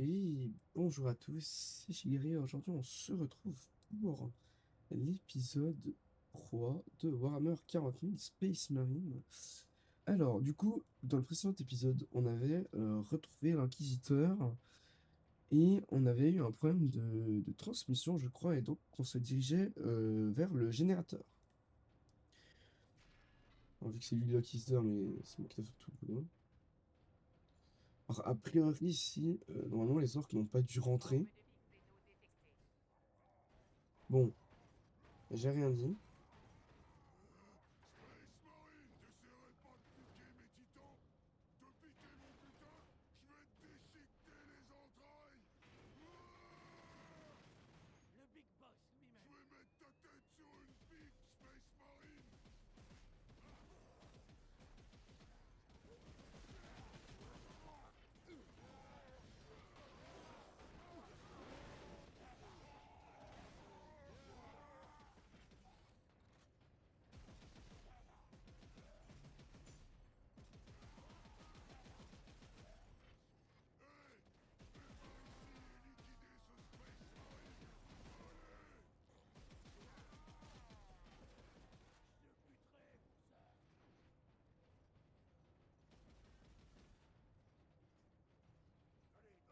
Et bonjour à tous, c'est Chigiri. Aujourd'hui, on se retrouve pour l'épisode 3 de Warhammer 40 000 Space Marine. Alors, du coup, dans le précédent épisode, on avait retrouvé l'Inquisiteur et on avait eu un problème de transmission, je crois, et donc on se dirigeait vers le générateur. Alors, vu que c'est lui l'Inquisiteur, mais c'est moi qui t'ai fait tout le boulot. Alors, a priori, ici, normalement, les orques n'ont pas dû rentrer. Bon, j'ai rien dit. Space Marine, t'essaierais pas de piquer mes titans? De piquer mon butin? Je vais te déchiqueter les entrailles! Le Big Boss Je lui-même. vais mettre ta tête sur une pique, Space Marine! Hey! Fais pas ici et liquider ce Space Marine! Allez! Je te buterai pour ça. Allez,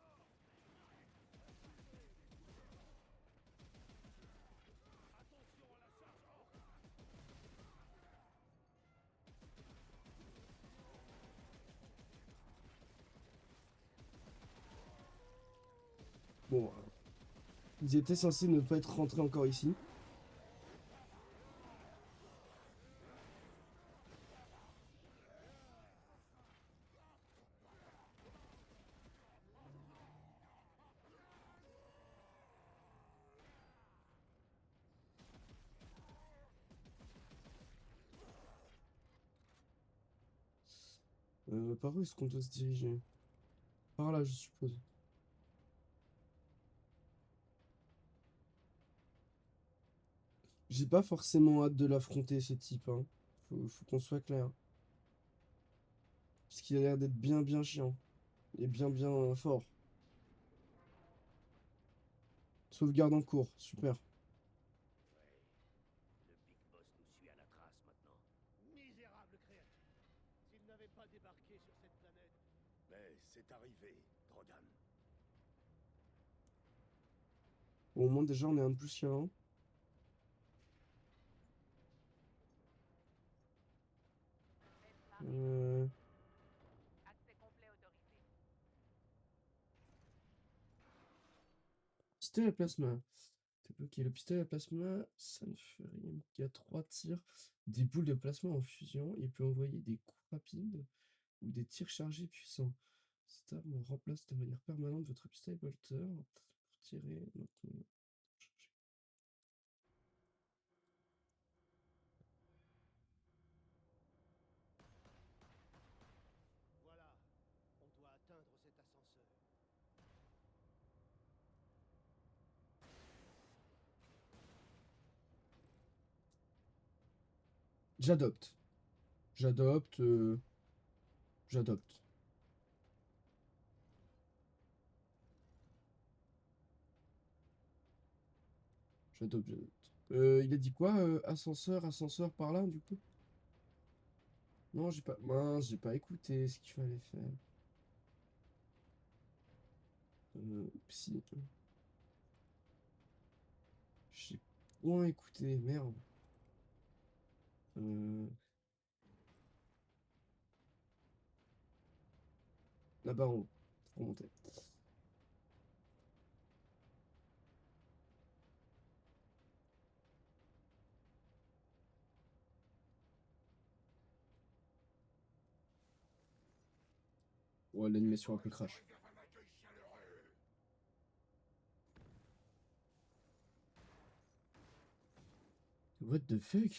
hors, Space Marine. Attention à la charge orque. Bon, ils étaient censés ne pas être rentrés encore ici. Par où est-ce qu'on doit se diriger? Par là, je suppose. J'ai pas forcément hâte de l'affronter, ce type, hein. Faut qu'on soit clair. Parce qu'il a l'air d'être bien chiant. Et bien fort. Sauvegarde en cours, super. Ouais. Le Big Boss nous suit à la trace maintenant. Misérable créature. S'il n'avait pas débarqué sur cette planète. Mais c'est arrivé, Drogan. Bon, au moins, déjà, on est un de plus qu'avant. Euh... Accès complet autorisé. Pistolet à plasma. T'es bloqué. Le pistolet à plasma, ça ne fait rien qu'à 3 tirs. Des boules de plasma en fusion. Il peut envoyer des coups rapides ou des tirs chargés puissants. Cette arme remplace de manière permanente votre pistolet bolter pour tirer maintenant. Voilà. On doit atteindre cet ascenseur. J'adopte. J'adopte. J'adopte. J'adopte. Il a dit quoi? Ascenseur par là, du coup? Non, j'ai pas. Mince, j'ai pas écouté ce qu'il fallait faire. Psy. J'ai point écouté, merde. Euh, Là-bas en haut. Faut remonter. Ouais, l'animation un peu crash. Vers un accueil chaleureux! What the fuck?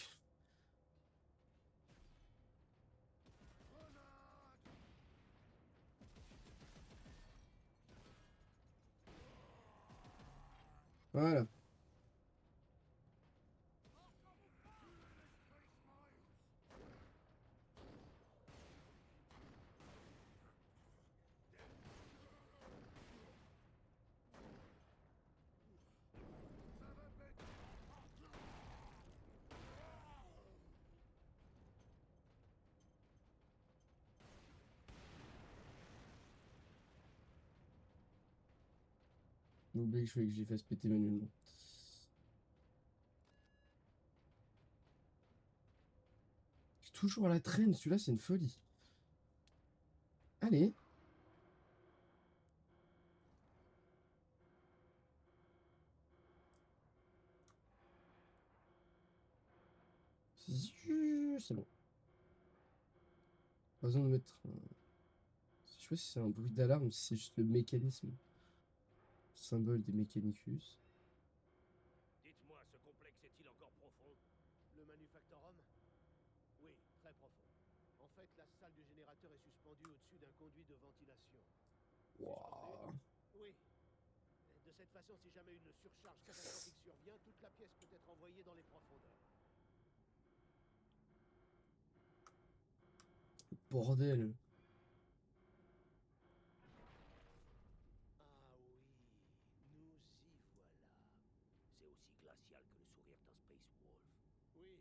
Grenade! Voilà. Space Marines! J'ai oublié que je fallait que je les fasse péter manuellement. J'ai toujours la traîne, celui-là c'est une folie. Allez. C'est bon. Pas besoin de mettre. Je sais pas si c'est un bruit d'alarme ou si c'est juste le mécanisme. Symbole des Mechanicus. Dites-moi, ce complexe est-il encore profond? Le manufactorum? Oui, très profond. En fait, la salle du générateur est suspendue au-dessus d'un conduit de ventilation. Waouh. Oui. De cette façon, si jamais une surcharge catastrophique survient, toute la pièce peut être envoyée dans les profondeurs. Bordel. Ah oui, nous y voilà. C'est aussi glacial que le sourire d'un Space Wolf. Oui,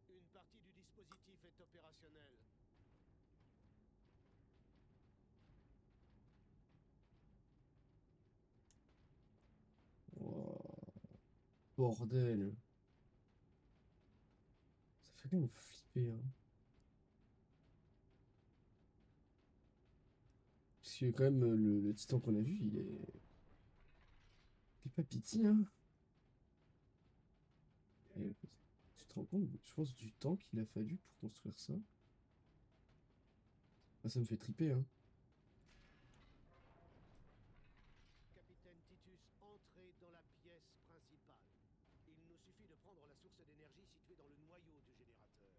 une partie du dispositif est opérationnelle. Waouh. Bordel. Ça fait quand même flipper, hein. Parce que quand même, le titan qu'on a vu, il est pas pitié, hein. Et tu te rends compte, je pense, du temps qu'il a fallu pour construire ça. Ah, ça me fait triper, hein. Capitaine Titus, entrez dans la pièce principale. Il nous suffit de prendre la source d'énergie située dans le noyau du générateur.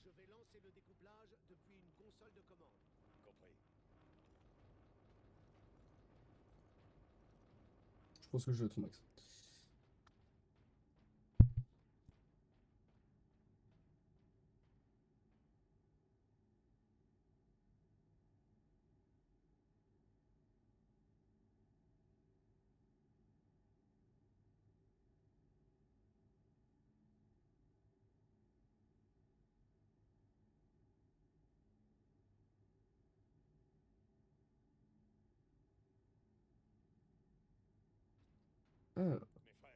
Je vais lancer le découplage depuis une console de commande. Compris. Je pense que je vais être au max. Ah, Mes frères,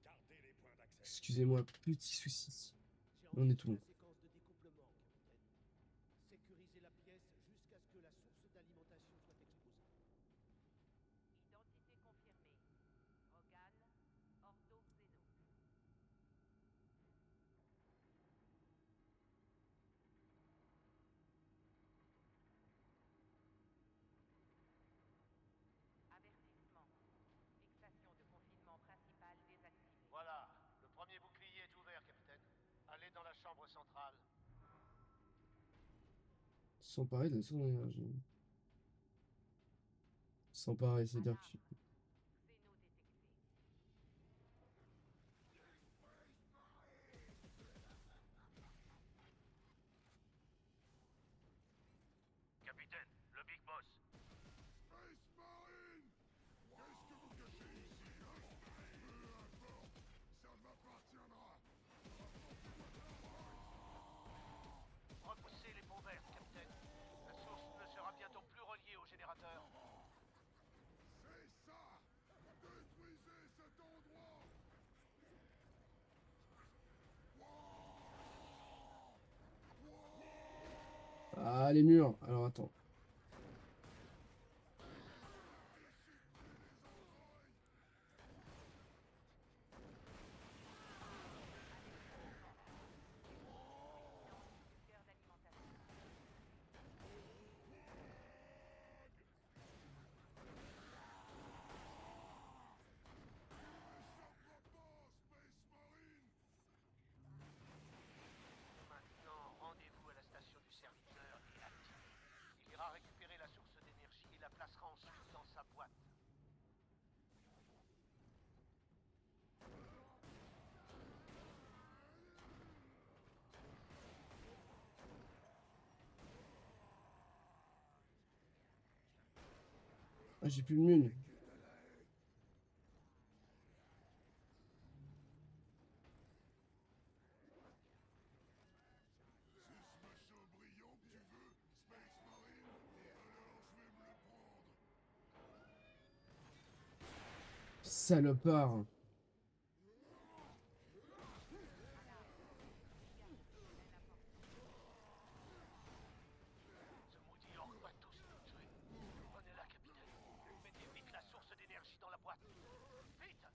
gardez les points d'accès. excusez-moi, petit souci. J'ai On est enclenché tout bon. la séquence de découplement, capitaine. Sécurisez la pièce jusqu'à ce que la source d'alimentation soit exposée. Identité confirmée. Rogan, Ordo Xeno. Avertissement. Fixation de confinement principale désactivée. Voilà, le premier bouclier est ouvert, capitaine. Allez dans la chambre centrale. S'emparer de la source d'énergie. S'emparer, c'est-à-dire que... Xéno détecté. Capitaine, le Big Boss. Space Marine! Qu'est-ce que vous cachez ici, hein? Peu importe, ça m'appartiendra. Repoussez les ponts verts, capitaine. La source ne sera bientôt plus reliée au générateur. C'est ça! Détruisez cet endroit! Ah, les murs. Alors, attends. Cœur d'alimentation. Space Marine! Maintenant, rendez-vous à la station du serviteur et activez. Il ira récupérer la source d'énergie et la placera ensuite dans sa boîte. Ah, j'ai plus de mune. C'est ce machin brillant que tu veux, Space Marine? Alors je vais me le prendre. salopard. Ce maudit orc va tous nous tuer. On est là, capitaine. Mettez vite la source d'énergie dans la boîte. Vite!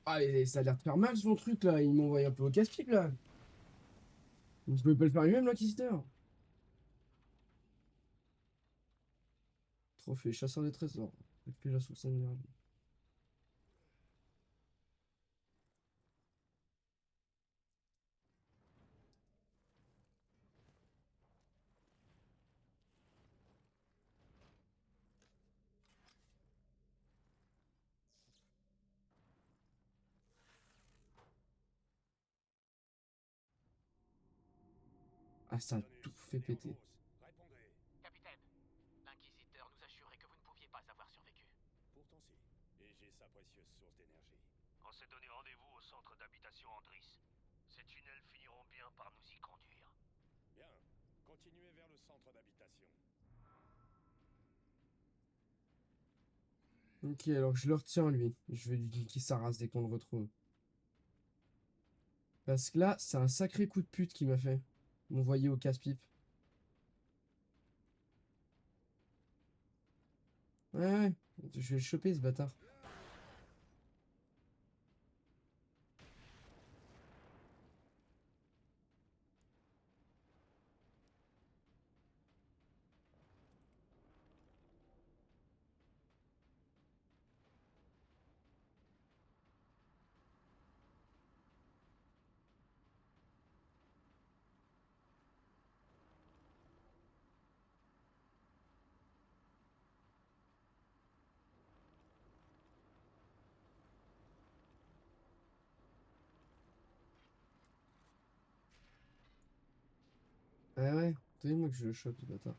Ah, et ça a l'air de faire mal son truc là. Il m'envoie un peu au casse-pipe là. Je pouvais pas le faire lui-même, l'inquisiteur. Trophée, chasseur des trésors. Récupérer la source d'énergie. Ah, ça a tout fait péter. Répondez. Capitaine, l'inquisiteur nous assurait que vous ne pouviez pas avoir survécu. Pourtant si. Et j'ai sa précieuse source d'énergie. On s'est donné rendez-vous au centre d'habitation Andris. Ces tunnels finiront bien par nous y conduire. Bien. Continuez vers le centre d'habitation. Ok, alors je le retiens lui. Je vais lui niquer sa race dès qu'on le retrouve. Parce que là, c'est un sacré coup de pute qu'il m'a fait. M'envoyer au casse-pipe. Ouais, ouais. Je vais le choper ce bâtard. Ouais, ouais. Donnez-moi que je le chope ce bâtard.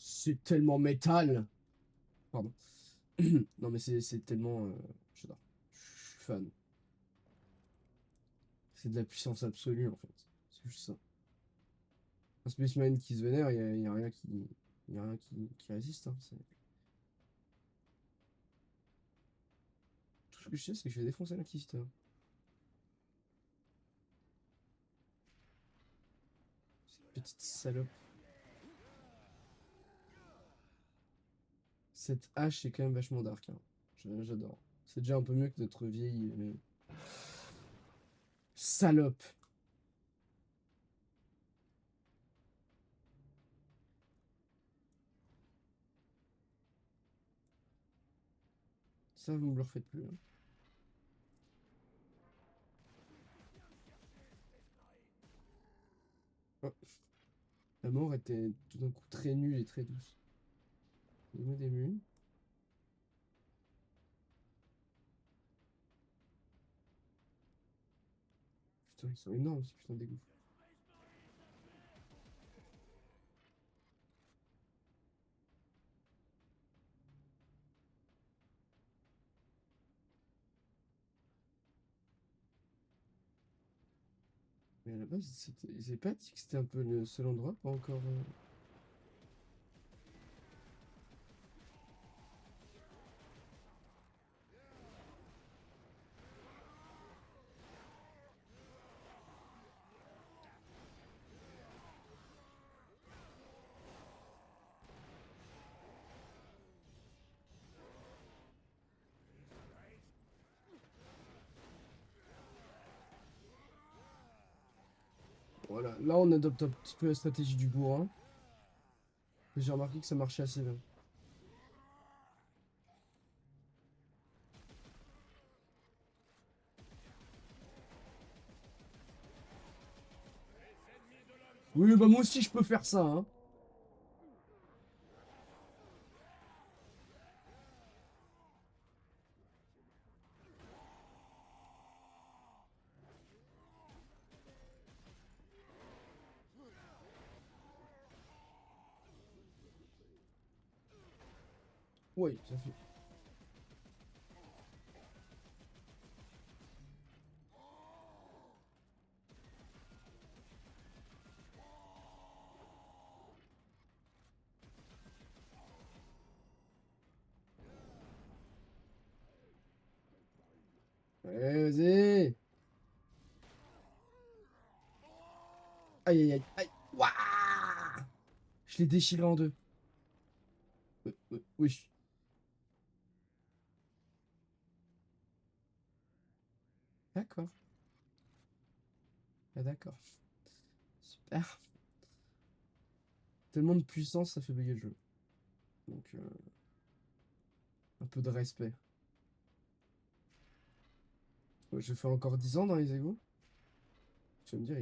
C'est tellement métal. Pardon. Non mais c'est tellement... j'adore. Je suis fan. C'est de la puissance absolue en fait. C'est juste ça. Un Spaceman qui se vénère, y a rien qui... Y a rien qui résiste. Hein. Tout ce que je sais, c'est que je vais défoncer l'inquisiteur. Cette petite salope. Cette hache est quand même vachement dark. Hein. J'adore. C'est déjà un peu mieux que notre vieille... salope. Ça, vous me le refaites plus. Hein. Oh. La mort était tout d'un coup très nulle et très douce. Donne-moi des mules. Putain, ils sont énormes ces putains d'égout. Mais à la base, ils avaient pas dit que c'était un peu le seul endroit, pas encore. Voilà, là on adopte un petit peu la stratégie du bourrin. Et j'ai remarqué que ça marchait assez bien. Oui, bah moi aussi je peux faire ça, hein. Oui, ça fait. Ouais, vas-y. Aïe aïe aïe aïe. Ouah. Je l'ai déchiré en deux. Oui. D'accord. Ah, d'accord. Super. Tellement de puissance, ça fait bugger le jeu. Donc, un peu de respect. Ouais, je fais encore 10 ans dans les égouts. Tu vas me dire,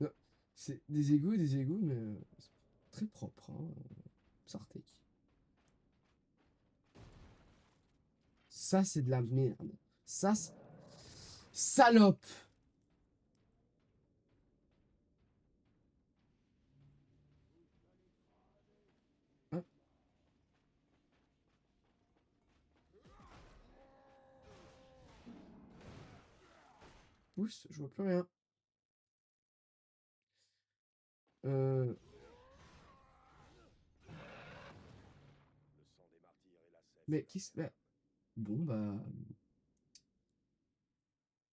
non, c'est des égouts, mais c'est très propre, hein. Sartec. Ça, c'est de la merde. Ça, salope! Hein? Pousse, je vois plus rien. Euh, mais qui se. Bah, bon, bah.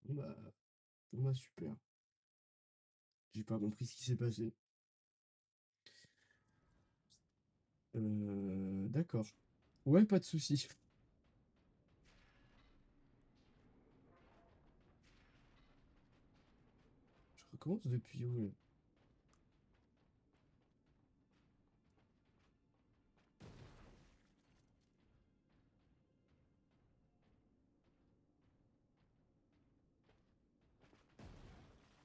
Bon, bah. Bon, bah, super. J'ai pas compris ce qui s'est passé. D'accord. Ouais, pas de souci. Je recommence depuis où là?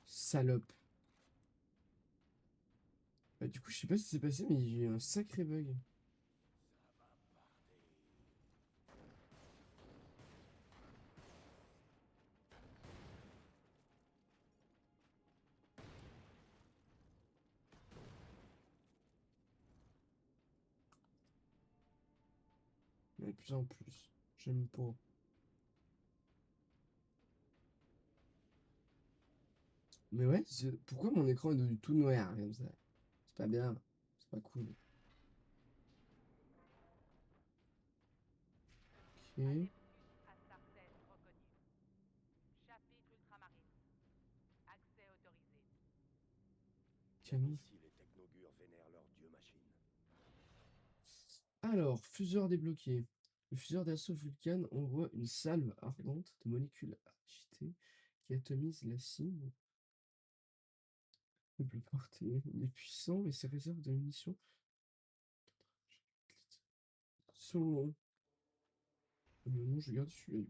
Salope. Bah, du coup, je sais pas ce qui s'est passé, mais j'ai eu un sacré bug. Mais de plus en plus. J'aime pas. Mais ouais, pourquoi mon écran est devenu tout noir comme ça? C'est pas bien. C'est pas cool. Ok. Adeptus Astartes reconnu. Chapitre ultramarine. Accès autorisé. Canon. Ici, les technogures vénèrent leur dieu machine. Alors, fuseur débloqué. Le fuseur d'assaut Vulcan envoie une salve ardente de molécules agitées qui atomise la cible. Double portée. Il est puissant, mais ses réserves de munitions sont. Non, je garde celui-là.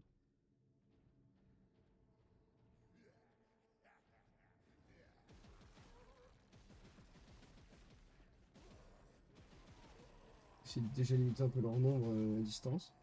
C'est déjà limité un peu leur nombre à distance.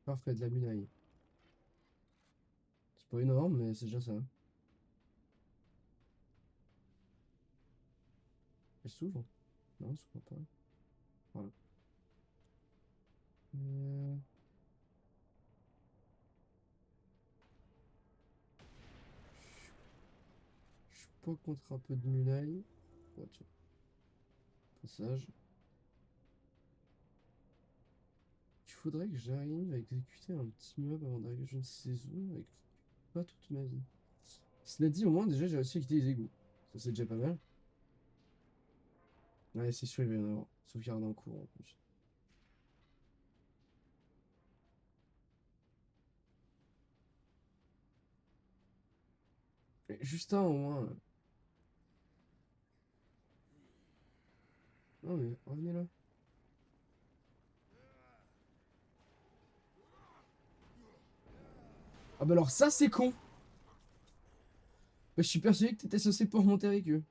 Parfait, de la minaille. C'est pas énorme, mais c'est déjà ça. Elle s'ouvre? Non, elle s'ouvre pas. Voilà. Euh, Je suis pas contre un peu de minaille. Oh, tiens, passage. Il faudrait que j'arrive à exécuter un petit mob avant d'arriver je ne sais où, avec pas toute ma vie. Cela dit, au moins, déjà, j'ai réussi à quitter les égouts. Ça, c'est déjà pas mal. Ouais, c'est sûr, il va y en avoir. Sauvegarde en cours, en plus. Mais juste un, au moins. Non, mais revenez là. Ah bah alors ça, c'est con! Bah, je suis persuadé que t'étais censé pas remonter avec eux.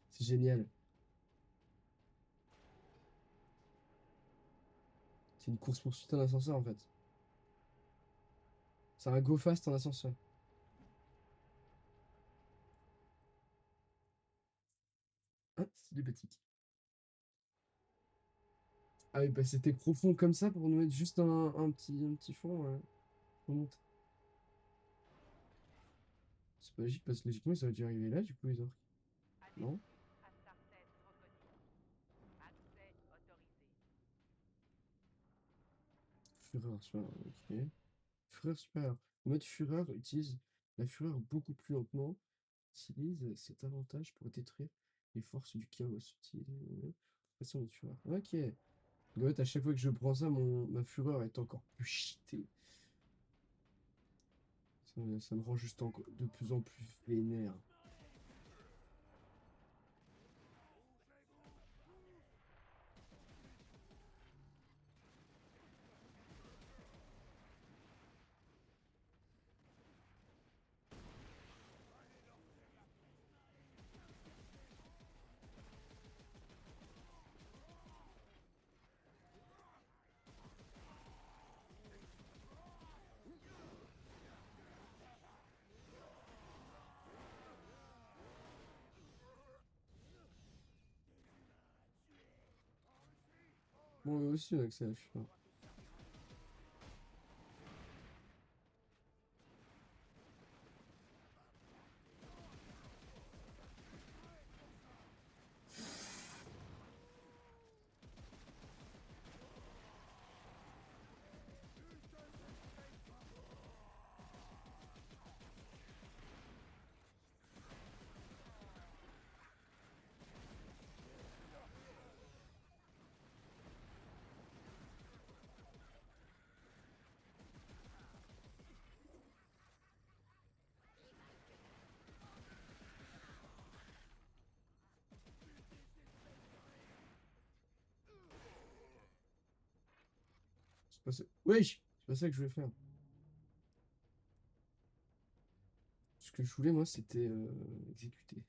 C'est génial. C'est une course-poursuite en ascenseur, en fait. C'est un go fast en ascenseur. Ah, c'est sympathique. Ah oui, bah c'était profond comme ça pour nous mettre juste un petit fond. On monte. C'est pas logique parce que logiquement, ça aurait dû arriver là, du coup, les orques. Non? Adepte Astartes reconnu. Accès autorisé. Fureur supérieure, ok. Fureur supérieure. Le mode fureur utilise la fureur beaucoup plus lentement. Utilise cet avantage pour détruire les forces du chaos. Utilise façon de fureur. Ok. En fait, à chaque fois que je prends ça, ma fureur est encore plus cheatée. Ça me rend juste encore de plus en plus vénère. Bon, eux aussi, on a accès à la fureur. C'est pas ça. Wesh! C'est pas ça que je voulais faire. Ce que je voulais, moi, c'était exécuter.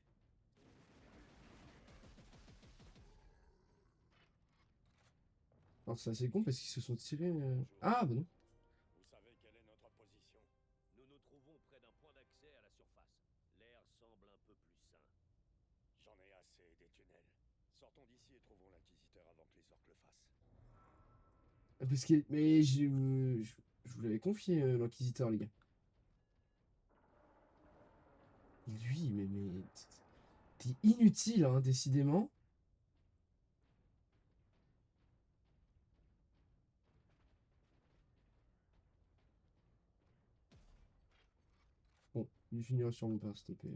Alors, c'est assez con parce qu'ils se sont tirés. Ah, bah non. Vous savez quelle est notre position? Nous nous trouvons près d'un point d'accès à la surface. L'air semble un peu plus sain. J'en ai assez des tunnels. Sortons d'ici et trouvons l'inquisiteur avant que les orques le fassent. Ah, parce que. Mais je vous l'avais confié, l'inquisiteur, les gars. Lui, mais. T'es inutile, hein, décidément. Bon, il finira sûrement par se taper.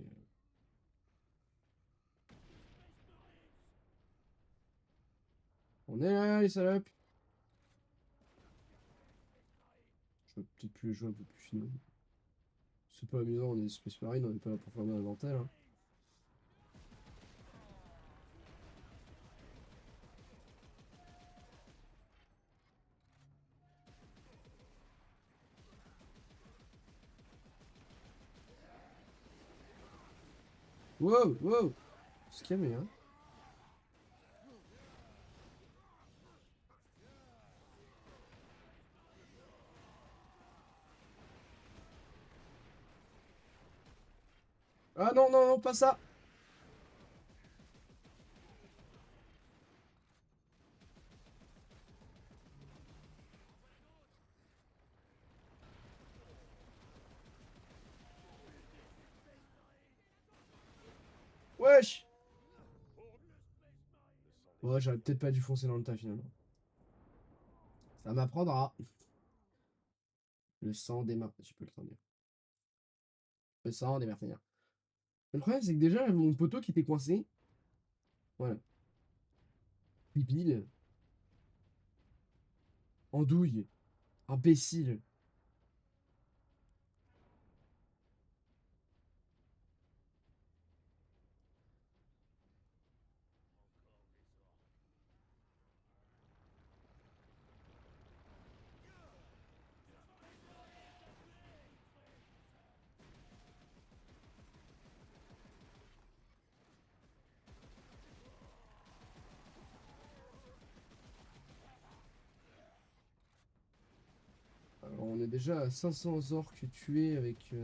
On est là, les salopes! Je vais peut-être plus les jouer un peu plus finement. C'est pas amusant, on est Space Marine, on est pas là pour faire mal inventaire, hein. Wow, wow. Se calmer, hein. Ah non, non, non, pas ça. Wesh. Ouais, j'aurais peut-être pas dû foncer dans le tas finalement. Ça m'apprendra. Le sang des mains. Je peux le dire. Le sang des mercenaires. Le problème, c'est que déjà, mon poteau qui était coincé. Voilà. Débile. Andouille. Imbécile. Alors, on est déjà à 500 orques tués avec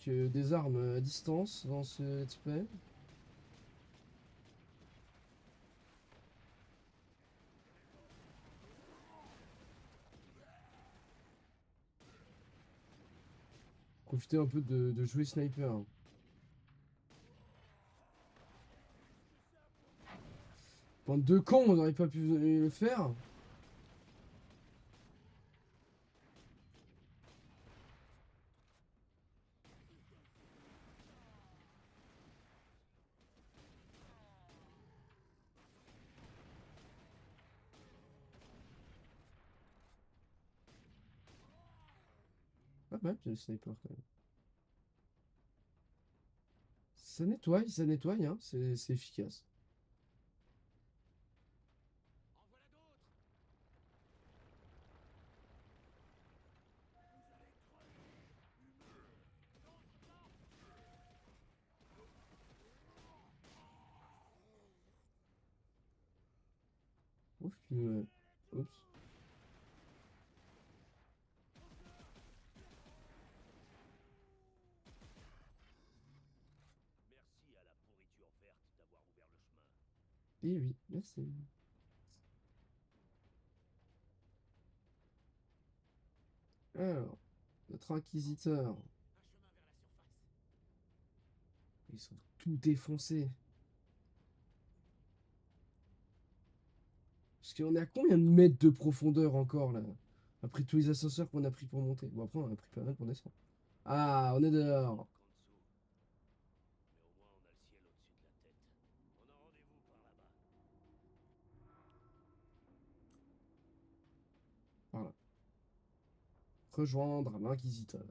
des armes à distance dans ce let's play. Profiter un peu de jouer sniper, hein. Bande de cons, on n'aurait pas pu le faire. Pas mal, le sniper quand même. Ça nettoie, hein, c'est efficace. Ouf, oups. Merci à la pourriture verte d'avoir ouvert le chemin. Et oui, merci. Alors, notre inquisiteur. Ils sont tout défoncés. Parce qu'on est à combien de mètres de profondeur encore là? Après tous les ascenseurs qu'on a pris pour monter. Bon, après, on a pris pas mal pour descendre. Ah, on est dehors. Qu'en dessous. Mais au moins on a le ciel au-dessus de la tête. On a rendez-vous par là-bas. Voilà. Rejoindre l'inquisiteur.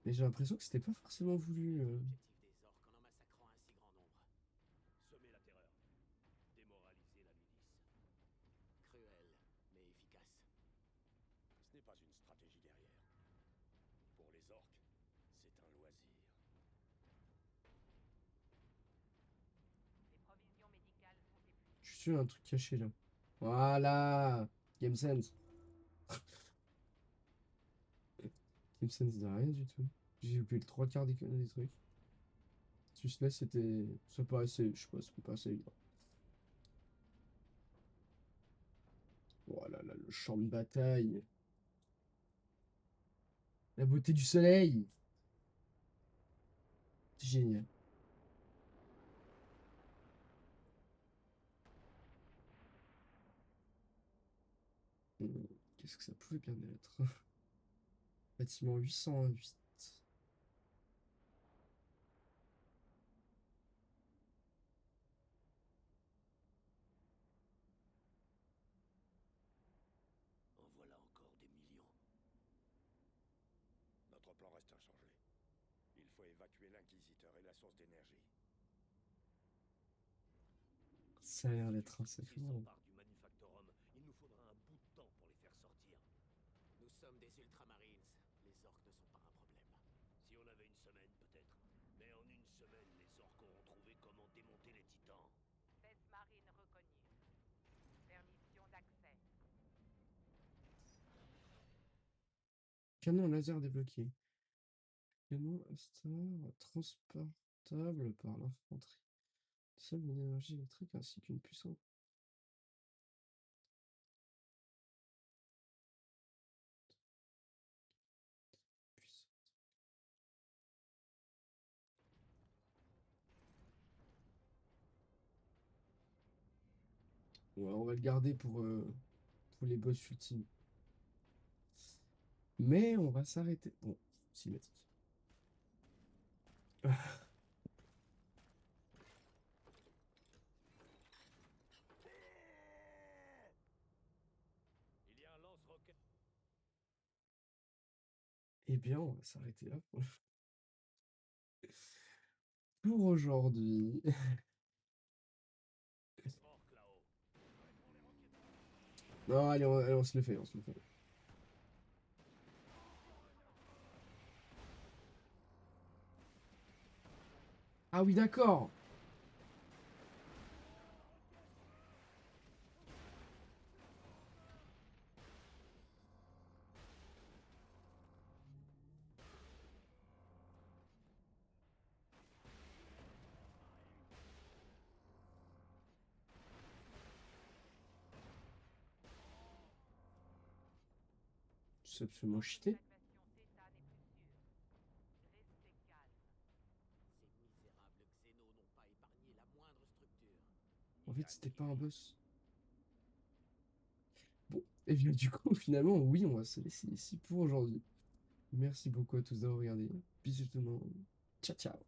Mais j'ai l'impression que c'était pas forcément voulu. L'objectif des orques en massacrant un si grand nombre. Semer la terreur. Démoraliser la milice. Cruel, mais efficace. Ce n'est pas une stratégie guerrière. Pour les orques, c'est un loisir. Les provisions médicales sont épuisées. Je suis sûr, il y a un truc caché là. Voilà. Game Sense. Game Sense de rien du tout. J'ai loupé le trois quarts des trucs. Celui-là, c'était. Ça paraissait. Je sais pas, ça me paraissait évident. Voilà, là, le champ de bataille. La beauté du soleil. C'est génial. Qu'est-ce que ça pouvait bien être? Bâtiment 808. En voilà encore des millions. Notre plan reste inchangé. Il faut évacuer l'inquisiteur et la source d'énergie. Ça a l'air d'être Si assez s'ils fort. s'emparent du Manufactorum, il nous faudra un bout de temps pour les faire sortir. Canon laser débloqué. Canon Astar transportable par l'infanterie. Seule une énergie électrique ainsi qu'une puissance. Ouais, on va le garder pour les boss ultimes. Mais on va s'arrêter. Bon, cinématique. Il y a un lance-roquette. Eh bien, on va s'arrêter là pour aujourd'hui. Orc là-haut. Non, allez, on se le fait, on se le fait. Ah oui, d'accord. C'est absolument cheaté. En fait, c'était pas un boss. Bon, et bien du coup, finalement, oui, on va se laisser ici pour aujourd'hui. Merci beaucoup à tous d'avoir regardé. Bisous tout le monde. Ciao, ciao.